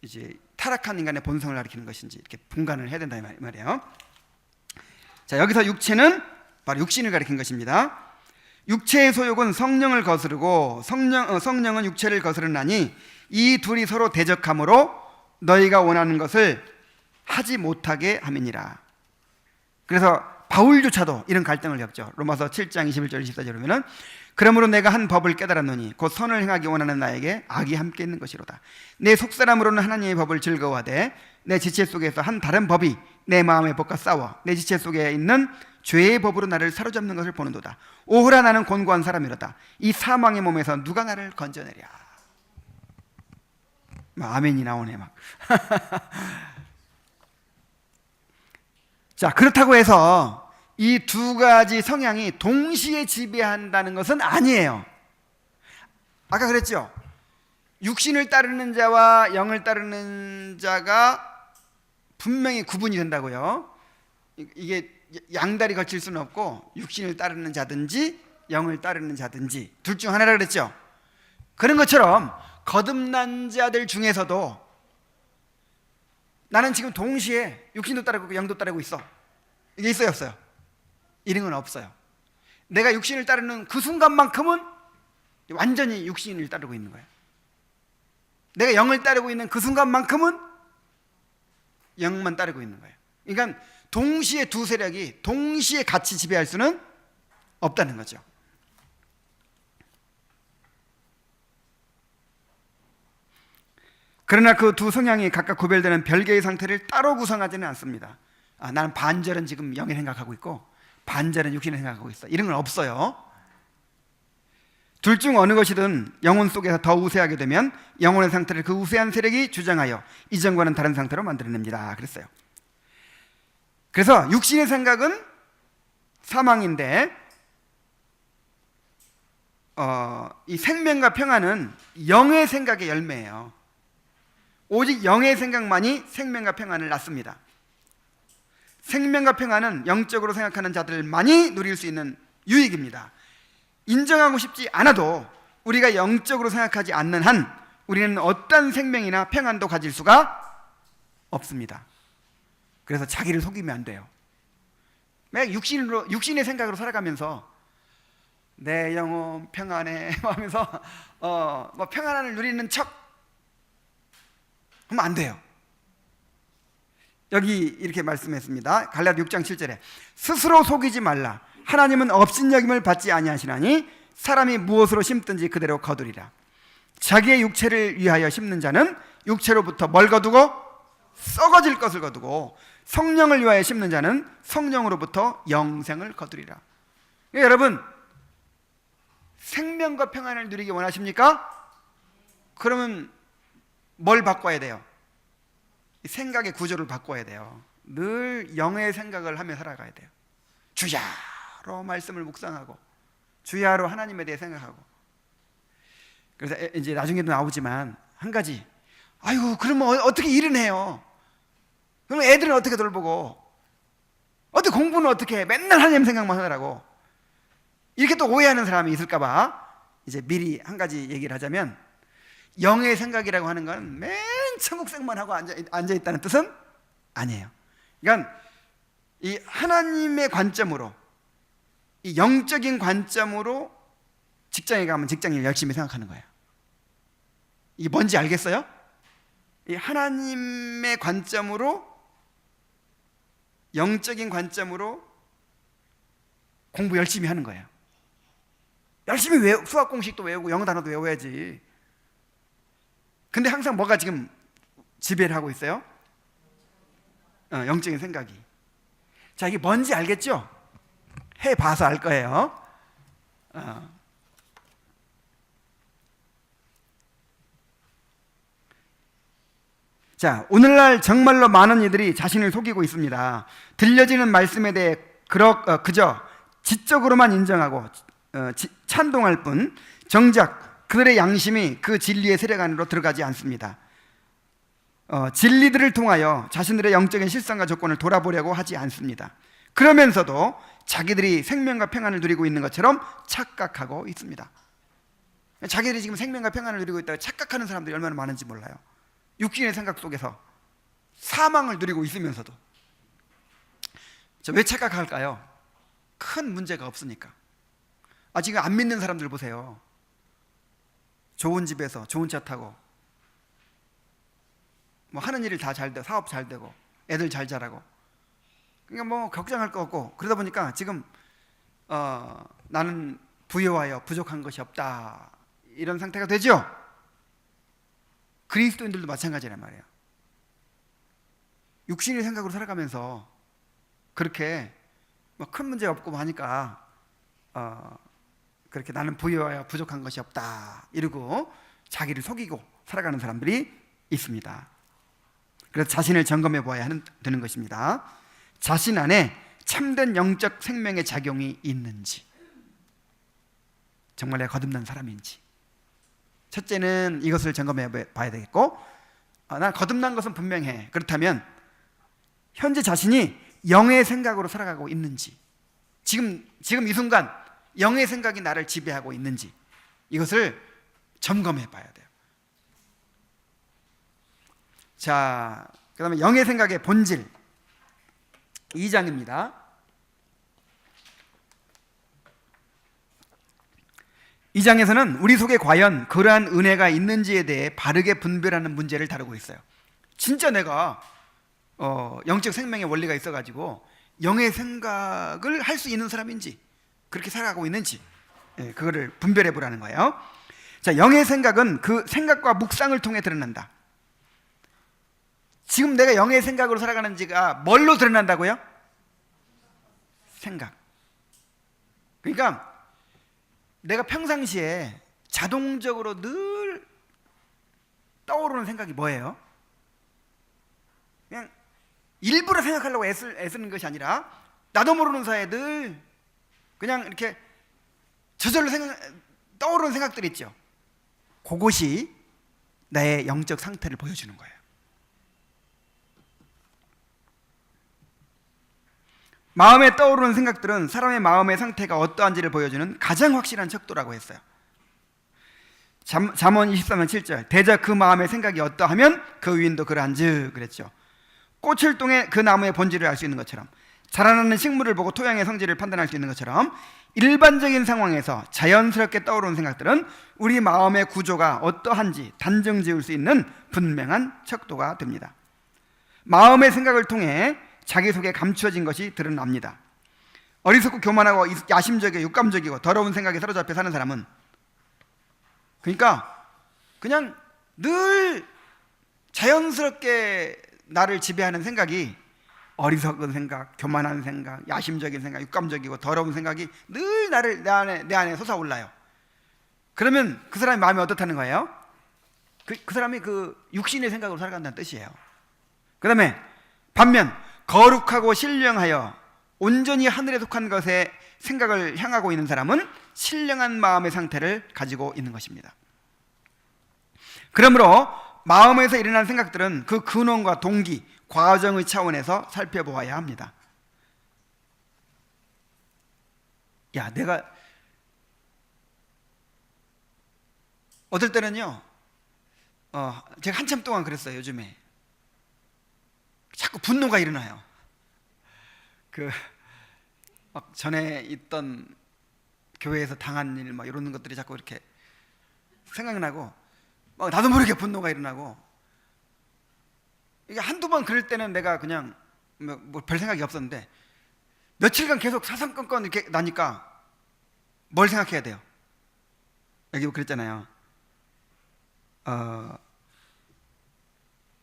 이제 타락한 인간의 본성을 가리키는 것인지 이렇게 분간을 해야 된다 이 말이에요. 자, 여기서 육체는 바로 육신을 가리킨 것입니다. 육체의 소욕은 성령을 거스르고 성령은 육체를 거스르나니 이 둘이 서로 대적하므로 너희가 원하는 것을 하지 못하게 함이니라. 그래서 바울조차도 이런 갈등을 겪죠. 로마서 7장 21절 24절 보면은 그러므로 내가 한 법을 깨달았노니 곧 선을 행하기 원하는 나에게 악이 함께 있는 것이로다. 내 속사람으로는 하나님의 법을 즐거워하되 내 지체 속에서 한 다른 법이 내 마음의 법과 싸워 내 지체 속에 있는 죄의 법으로 나를 사로잡는 것을 보는도다. 오호라 나는 곤고한 사람이로다. 이 사망의 몸에서 누가 나를 건져내랴. 아멘이 나오네 막. 자, 그렇다고 해서 이 두 가지 성향이 동시에 지배한다는 것은 아니에요. 아까 그랬죠? 육신을 따르는 자와 영을 따르는 자가 분명히 구분이 된다고요. 이게 양다리 걸칠 수는 없고 육신을 따르는 자든지 영을 따르는 자든지 둘 중 하나라 그랬죠. 그런 것처럼 거듭난 자들 중에서도 나는 지금 동시에 육신도 따르고 영도 따르고 있어. 이게 있어요, 없어요? 이런 건 없어요. 내가 육신을 따르는 그 순간만큼은 완전히 육신을 따르고 있는 거예요. 내가 영을 따르고 있는 그 순간만큼은 영만 따르고 있는 거예요. 그러니까 동시에 두 세력이 동시에 같이 지배할 수는 없다는 거죠. 그러나 그 두 성향이 각각 구별되는 별개의 상태를 따로 구성하지는 않습니다. 나는 반절은 지금 영을 생각하고 있고 반절은 육신을 생각하고 있어. 이런 건 없어요. 둘 중 어느 것이든 영혼 속에서 더 우세하게 되면 영혼의 상태를 그 우세한 세력이 주장하여 이전과는 다른 상태로 만들어냅니다. 그랬어요. 그래서 육신의 생각은 사망인데 이 생명과 평안은 영의 생각의 열매예요. 오직 영의 생각만이 생명과 평안을 낳습니다. 생명과 평안은 영적으로 생각하는 자들만이 누릴 수 있는 유익입니다. 인정하고 싶지 않아도 우리가 영적으로 생각하지 않는 한 우리는 어떤 생명이나 평안도 가질 수가 없습니다. 그래서 자기를 속이면 안 돼요. 매일 육신의 생각으로 살아가면서 내 영혼 평안해 하면서 뭐 평안을 누리는 척 하면 안 돼요. 여기 이렇게 말씀했습니다. 갈라디아 6장 7절에 스스로 속이지 말라. 하나님은 업신여김을 받지 아니하시나니 사람이 무엇으로 심든지 그대로 거두리라. 자기의 육체를 위하여 심는 자는 육체로부터 뭘 거두고 썩어질 것을 거두고 성령을 위하여 심는 자는 성령으로부터 영생을 거두리라. 여러분, 생명과 평안을 누리기 원하십니까? 그러면 뭘 바꿔야 돼요? 생각의 구조를 바꿔야 돼요. 늘 영의 생각을 하며 살아가야 돼요. 주야로 말씀을 묵상하고 주야로 하나님에 대해 생각하고. 그래서 이제 나중에도 나오지만 한 가지, 아이고 그러면 어떻게 일은 해요? 그러면 애들은 어떻게 돌보고 어떻게 공부는 어떻게 해? 맨날 하나님 생각만 하느라고. 이렇게 또 오해하는 사람이 있을까 봐 이제 미리 한 가지 얘기를 하자면, 영의 생각이라고 하는 건 맨 천국 생각만 하고 앉아있다는 뜻은 아니에요. 그러니까 이 하나님의 관점으로, 이 영적인 관점으로 직장에 가면 직장일 열심히 생각하는 거예요. 이게 뭔지 알겠어요? 이 하나님의 관점으로, 영적인 관점으로 공부 열심히 하는 거예요. 열심히 수학 공식도 외우고 영어 단어도 외워야지. 근데 항상 뭐가 지금 지배를 하고 있어요? 영적인 생각이. 자, 이게 뭔지 알겠죠? 해봐서 알 거예요. 자, 오늘날 정말로 많은 이들이 자신을 속이고 있습니다. 들려지는 말씀에 대해 그저 지적으로만 인정하고 찬동할 뿐 정작 그들의 양심이 그 진리의 세력 안으로 들어가지 않습니다. 진리들을 통하여 자신들의 영적인 실상과 조건을 돌아보려고 하지 않습니다. 그러면서도 자기들이 생명과 평안을 누리고 있는 것처럼 착각하고 있습니다. 자기들이 지금 생명과 평안을 누리고 있다고 착각하는 사람들이 얼마나 많은지 몰라요. 육신의 생각 속에서 사망을 누리고 있으면서도. 왜 착각할까요? 큰 문제가 없으니까. 지금 안 믿는 사람들 보세요. 좋은 집에서 좋은 차 타고 뭐 하는 일이 다 잘 되고 사업 잘 되고 애들 잘 자라고, 그러니까 뭐 걱정할 거 없고, 그러다 보니까 지금 나는 부유하여 부족한 것이 없다, 이런 상태가 되죠. 그리스도인들도 마찬가지란 말이에요. 육신의 생각으로 살아가면서 그렇게 뭐 큰 문제 없고 하니까 그렇게 나는 부유하여 부족한 것이 없다 이러고 자기를 속이고 살아가는 사람들이 있습니다. 그래서 자신을 점검해 보아야 되는 것입니다. 자신 안에 참된 영적 생명의 작용이 있는지, 정말 내가 거듭난 사람인지. 첫째는 이것을 점검해 봐야 되겠고, 난 거듭난 것은 분명해. 그렇다면 현재 자신이 영의 생각으로 살아가고 있는지, 지금 이 순간 영의 생각이 나를 지배하고 있는지, 이것을 점검해 봐야 돼요. 자, 그 다음에 영의 생각의 본질 2장입니다. 이 장에서는 우리 속에 과연 그러한 은혜가 있는지에 대해 바르게 분별하는 문제를 다루고 있어요. 진짜 내가 영적 생명의 원리가 있어가지고 영의 생각을 할 수 있는 사람인지, 그렇게 살아가고 있는지, 그거를 분별해 보라는 거예요. 자, 영의 생각은 그 생각과 묵상을 통해 드러난다. 지금 내가 영의 생각으로 살아가는지가 뭘로 드러난다고요? 생각. 그러니까 내가 평상시에 자동적으로 늘 떠오르는 생각이 뭐예요? 그냥 일부러 생각하려고 애쓰는 것이 아니라 나도 모르는 사이에 늘 그냥 이렇게 저절로 떠오르는 생각들이 있죠. 그것이 나의 영적 상태를 보여주는 거예요. 마음에 떠오르는 생각들은 사람의 마음의 상태가 어떠한지를 보여주는 가장 확실한 척도라고 했어요. 잠언 23장 7절, 대저 그 마음의 생각이 어떠하면 그 위인도 그러한즉 그랬죠. 꽃을 통해 그 나무의 본질을 알 수 있는 것처럼, 자라나는 식물을 보고 토양의 성질을 판단할 수 있는 것처럼, 일반적인 상황에서 자연스럽게 떠오르는 생각들은 우리 마음의 구조가 어떠한지 단정 지을 수 있는 분명한 척도가 됩니다. 마음의 생각을 통해 자기 속에 감추어진 것이 드러납니다. 어리석고 교만하고 야심적이고 육감적이고 더러운 생각에 사로잡혀 사는 사람은, 그러니까 그냥 늘 자연스럽게 나를 지배하는 생각이, 어리석은 생각, 교만한 생각, 야심적인 생각, 육감적이고 더러운 생각이 늘 내 안에 솟아올라요. 그러면 그 사람의 마음이 어떻다는 거예요? 그 사람이 그 육신의 생각으로 살아간다는 뜻이에요. 그 다음에 반면 거룩하고 신령하여 온전히 하늘에 속한 것에 생각을 향하고 있는 사람은 신령한 마음의 상태를 가지고 있는 것입니다. 그러므로 마음에서 일어나는 생각들은 그 근원과 동기, 과정의 차원에서 살펴보아야 합니다. 내가 어떨 때는요, 제가 한참 동안 그랬어요. 요즘에 자꾸 분노가 일어나요. 막 전에 있던 교회에서 당한 일, 막 이런 것들이 자꾸 이렇게 생각나고, 막 나도 모르게 분노가 일어나고, 이게 한두 번 그럴 때는 내가 그냥 뭐 별 생각이 없었는데, 며칠간 계속 사사건건 이렇게 나니까 뭘 생각해야 돼요? 여기 그랬잖아요.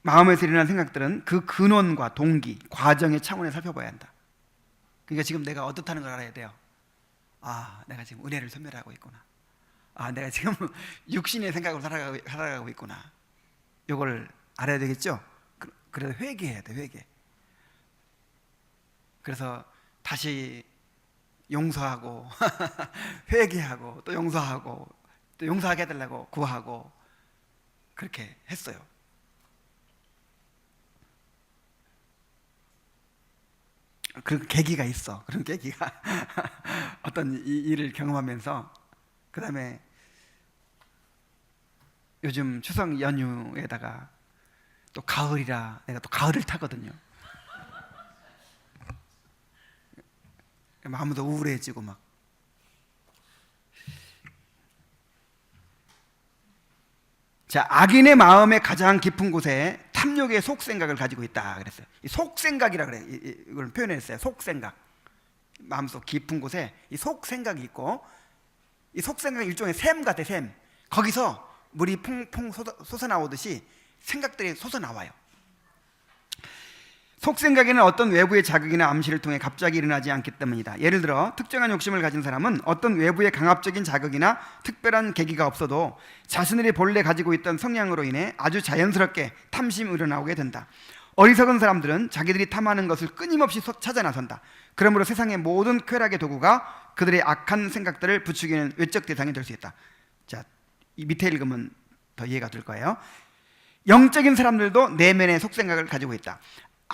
마음에서 일어나는 생각들은 그 근원과 동기, 과정의 차원에 살펴봐야 한다. 그러니까 지금 내가 어떻다는 걸 알아야 돼요. 내가 지금 은혜를 소멸하고 있구나. 내가 지금 육신의 생각으로 살아가고 있구나. 이걸 알아야 되겠죠? 그래서 회개해야 돼, 회개. 그래서 다시 용서하고 회개하고 또 용서하고 또 용서하게 해달라고 구하고 그렇게 했어요. 그런 계기가 있어. 그런 계기가 어떤 일을 경험하면서, 그 다음에 요즘 추석 연휴에다가 또 가을이라 내가 또 가을을 타거든요. 마음도 우울해지고 막 자, 악인의 마음의 가장 깊은 곳에 탐욕의 속생각을 가지고 있다 그랬어요. 이 속생각이라 그래. 이걸 표현했어요. 속생각. 마음속 깊은 곳에 이 속생각이 있고, 이 속생각이 일종의 샘 같아, 샘. 거기서 물이 퐁퐁 솟아나오듯이 생각들이 솟아나와요. 속생각에는 어떤 외부의 자극이나 암시를 통해 갑자기 일어나지 않기 때문이다. 예를 들어 특정한 욕심을 가진 사람은 어떤 외부의 강압적인 자극이나 특별한 계기가 없어도 자신들이 본래 가지고 있던 성향으로 인해 아주 자연스럽게 탐심이 일어나오게 된다. 어리석은 사람들은 자기들이 탐하는 것을 끊임없이 찾아 나선다. 그러므로 세상의 모든 쾌락의 도구가 그들의 악한 생각들을 부추기는 외적 대상이 될 수 있다. 자, 이 밑에 읽으면 더 이해가 될 거예요. 영적인 사람들도 내면의 속생각을 가지고 있다.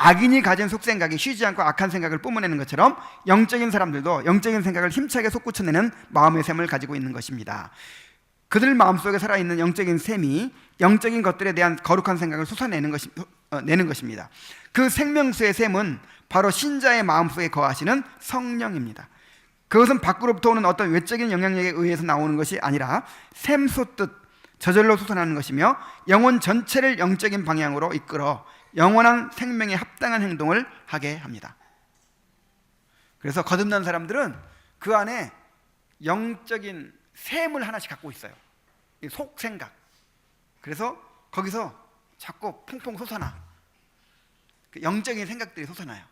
악인이 가진 속생각이 쉬지 않고 악한 생각을 뿜어내는 것처럼 영적인 사람들도 영적인 생각을 힘차게 솟구쳐내는 마음의 샘을 가지고 있는 것입니다. 그들 마음속에 살아있는 영적인 샘이 영적인 것들에 대한 거룩한 생각을 솟아내는 것입니다. 그 생명수의 샘은 바로 신자의 마음속에 거하시는 성령입니다. 그것은 밖으로부터 오는 어떤 외적인 영향력에 의해서 나오는 것이 아니라 샘 솟듯 저절로 솟아나는 것이며 영혼 전체를 영적인 방향으로 이끌어 영원한 생명에 합당한 행동을 하게 합니다. 그래서 거듭난 사람들은 그 안에 영적인 샘을 하나씩 갖고 있어요. 이 속생각. 그래서 거기서 자꾸 퐁퐁 솟아나. 영적인 생각들이 솟아나요.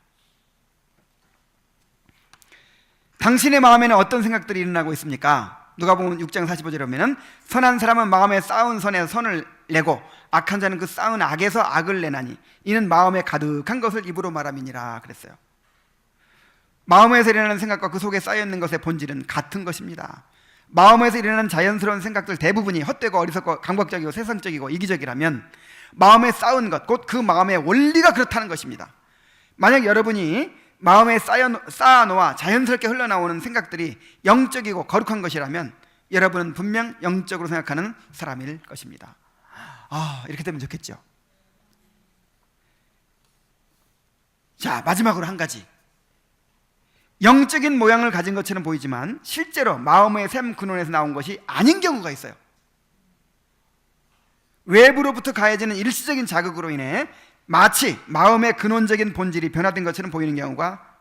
당신의 마음에는 어떤 생각들이 일어나고 있습니까? 누가복음 6장 45절에 보면은 선한 사람은 마음에 쌓은 선에서 선을 내고 악한 자는 그 쌓은 악에서 악을 내나니 이는 마음에 가득한 것을 입으로 말함이니라 그랬어요. 마음에서 일어나는 생각과 그 속에 쌓여있는 것의 본질은 같은 것입니다. 마음에서 일어나는 자연스러운 생각들 대부분이 헛되고 어리석고 강박적이고 세상적이고 이기적이라면 마음에 쌓은 것, 곧 그 마음의 원리가 그렇다는 것입니다. 만약 여러분이 마음에 쌓아놓아 자연스럽게 흘러나오는 생각들이 영적이고 거룩한 것이라면 여러분은 분명 영적으로 생각하는 사람일 것입니다. 이렇게 되면 좋겠죠. 자, 마지막으로 한 가지. 영적인 모양을 가진 것처럼 보이지만 실제로 마음의 샘 근원에서 나온 것이 아닌 경우가 있어요. 외부로부터 가해지는 일시적인 자극으로 인해 마치 마음의 근원적인 본질이 변화된 것처럼 보이는 경우가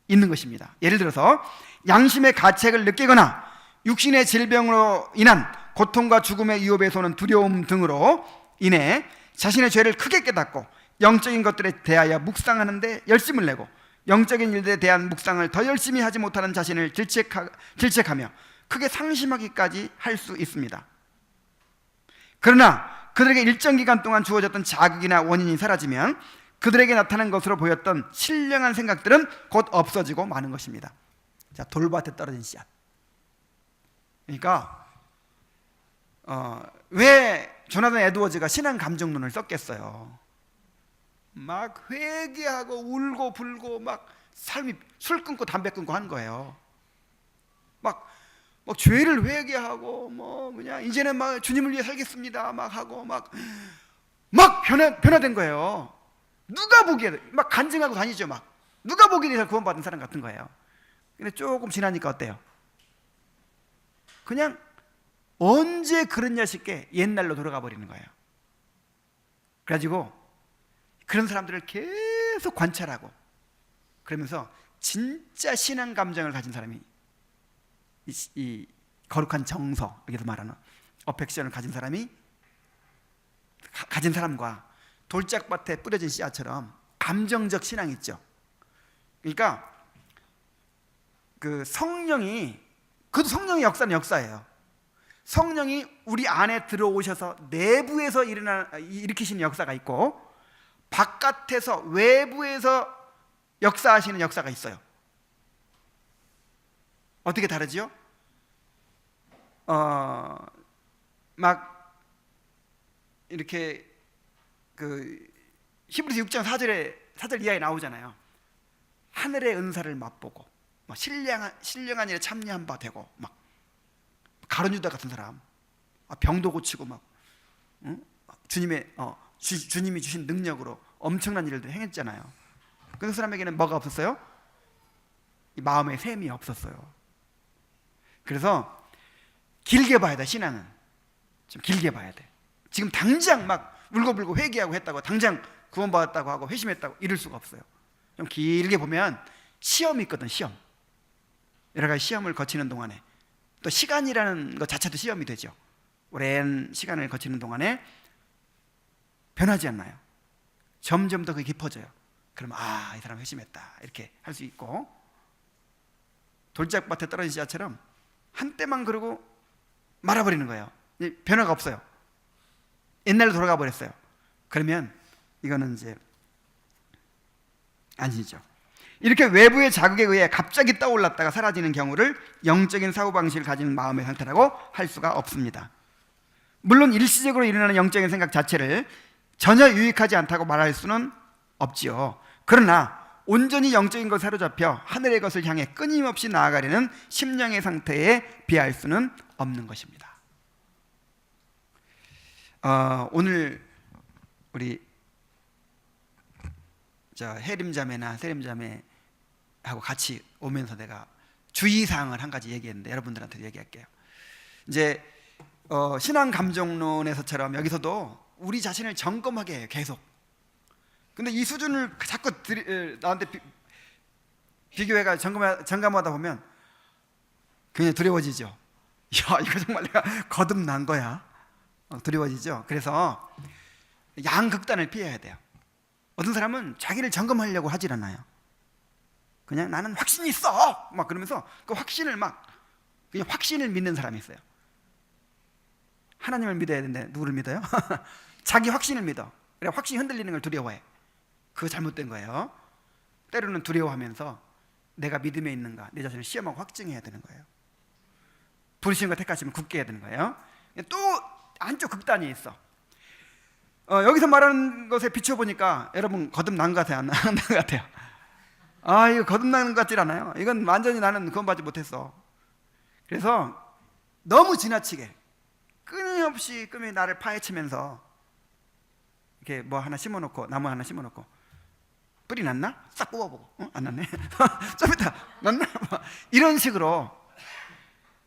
있는 것입니다. 예를 들어서 양심의 가책을 느끼거나 육신의 질병으로 인한 고통과 죽음의 위협에서 오는 두려움 등으로 인해 자신의 죄를 크게 깨닫고 영적인 것들에 대하여 묵상하는 데 열심을 내고 영적인 일들에 대한 묵상을 더 열심히 하지 못하는 자신을 질책하며 크게 상심하기까지 할 수 있습니다. 그러나 그들에게 일정 기간 동안 주어졌던 자극이나 원인이 사라지면 그들에게 나타난 것으로 보였던 신령한 생각들은 곧 없어지고 마는 것입니다. 자, 돌밭에 떨어진 씨앗. 그러니까 왜 조나단 에드워즈가 신앙 감정론을 썼겠어요? 막 회개하고 울고 불고 막 삶이 술 끊고 담배 끊고 한 거예요. 막 죄를 회개하고 그냥 이제는 막 주님을 위해 살겠습니다 막 하고 막 변화된 거예요. 누가 보기에 막 간증하고 다니죠. 막 누가 보기에 대해서 구원받은 사람 같은 거예요. 근데 조금 지나니까 어때요? 그냥 언제 그랬냐 싶게 옛날로 돌아가 버리는 거예요. 그래가지고 그런 사람들을 계속 관찰하고 그러면서 진짜 신앙 감정을 가진 사람이 이 거룩한 정서, 여기서 말하는 어펙션을 가진 사람이 가진 사람과 돌짝밭에 뿌려진 씨앗처럼 감정적 신앙이 있죠. 그러니까 그 성령이, 그 성령의 역사는 역사예요. 성령이 우리 안에 들어오셔서 내부에서 일으키시는 역사가 있고 바깥에서 외부에서 역사하시는 역사가 있어요. 어떻게 다르지요? 막 이렇게 그 히브리서 6장 4절 이하에 나오잖아요. 하늘의 은사를 맛보고 막 신령한 일에 참여한 바 되고 막 가룟 유다 같은 사람 병도 고치고 막 주님이 주신 능력으로 엄청난 일을 행했잖아요. 그 사람에게는 뭐가 없었어요? 이 마음의 샘이 없었어요. 그래서 길게 봐야 돼. 신앙은 좀 길게 봐야 돼. 지금 당장 막 울고불고 회개하고 했다고 당장 구원받았다고 하고 회심했다고 이럴 수가 없어요. 좀 길게 보면 시험이 있거든. 시험, 여러 가지 시험을 거치는 동안에 또 시간이라는 것 자체도 시험이 되죠. 오랜 시간을 거치는 동안에 변하지 않나요? 점점 더 그게 깊어져요. 그러면 이 사람 회심했다 이렇게 할 수 있고, 돌짝밭에 떨어진 씨앗처럼 한때만 그러고 말아버리는 거예요. 변화가 없어요. 옛날로 돌아가 버렸어요. 그러면 이거는 이제 아니죠. 이렇게 외부의 자극에 의해 갑자기 떠올랐다가 사라지는 경우를 영적인 사고방식을 가진 마음의 상태라고 할 수가 없습니다. 물론 일시적으로 일어나는 영적인 생각 자체를 전혀 유익하지 않다고 말할 수는 없지요. 그러나 온전히 영적인 것에 사로잡혀 하늘의 것을 향해 끊임없이 나아가려는 심령의 상태에 비할 수는 없는 것입니다. 오늘 우리 해림자매나 세림자매하고 같이 오면서 내가 주의사항을 한 가지 얘기했는데 여러분들한테 얘기할게요. 이제 신앙 감정론에서처럼 여기서도 우리 자신을 점검하게 해요. 계속. 근데 이 수준을 자꾸 나한테 비교해가 점검하다 보면 굉장히 두려워지죠. 야, 이거 정말 내가 거듭난 거야. 두려워지죠. 그래서 양극단을 피해야 돼요. 어떤 사람은 자기를 점검하려고 하질 않아요. 그냥 나는 확신이 있어 막 그러면서 그 확신을 그냥 확신을 믿는 사람이 있어요. 하나님을 믿어야 되는데 누구를 믿어요? 자기 확신을 믿어. 그래 확신이 흔들리는 걸 두려워해. 그거 잘못된 거예요. 때로는 두려워하면서 내가 믿음에 있는가 내 자신을 시험하고 확증해야 되는 거예요. 부르시는 거 택하시면 굳게 해야 되는 거예요. 또 한쪽 극단이 있어. 여기서 말하는 것에 비춰보니까 여러분 거듭난 것 같아요? 안 난 것 같아요? 이거 거듭나는 것 같질 않아요. 이건 완전히 나는 구원받지 못했어. 그래서 너무 지나치게 끊임없이 나를 파헤치면서 이렇게 뭐 하나 심어놓고 나무 하나 심어놓고 뿌리 났나? 싹 뽑아보고 안 났네. 좀 이따 났나? 이런 식으로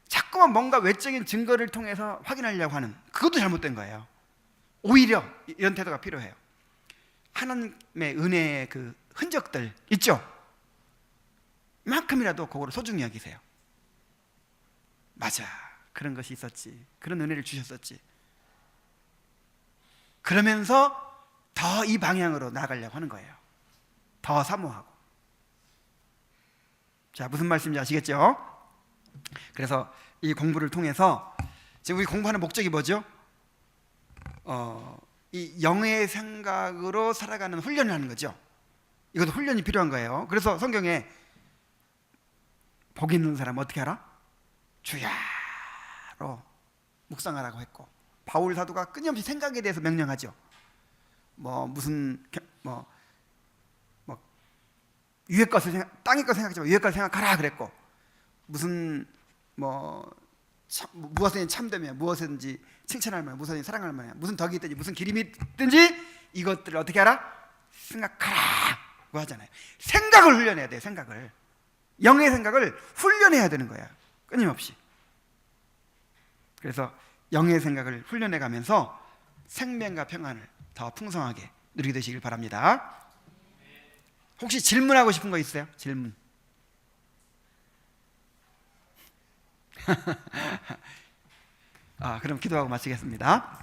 자꾸만 뭔가 외적인 증거를 통해서 확인하려고 하는, 그것도 잘못된 거예요. 오히려 이런 태도가 필요해요. 하나님의 은혜의 그 흔적들 있죠? 이만큼이라도 그거를 소중히 여기세요. 맞아, 그런 것이 있었지, 그런 은혜를 주셨었지. 그러면서 더 이 방향으로 나아가려고 하는 거예요. 더 사모하고. 자, 무슨 말씀인지 아시겠죠? 그래서 이 공부를 통해서 지금 우리 공부하는 목적이 뭐죠? 이 영의 생각으로 살아가는 훈련을 하는 거죠. 이것도 훈련이 필요한 거예요. 그래서 성경에 복 있는 사람 어떻게 하라? 주야로 묵상하라고 했고, 바울 사도가 끊임없이 생각에 대해서 명령하죠. 위의 것을 땅의 것을 생각하지 마, 위의 것을 생각하라 그랬고, 무슨 무엇이든지 참되며 무엇이든지 칭찬할 만해, 무엇이든지 사랑할 만해, 무슨 덕이 있든지 무슨 기림이 있든지 이것들을 어떻게 하라? 생각하라고 하잖아요. 생각을 훈련해야 돼요. 생각을, 영의 생각을 훈련해야 되는 거야, 끊임없이. 그래서 영의 생각을 훈련해 가면서 생명과 평안을 더 풍성하게 누리게 되시길 바랍니다. 혹시 질문하고 싶은 거 있어요? 질문. 그럼 기도하고 마치겠습니다.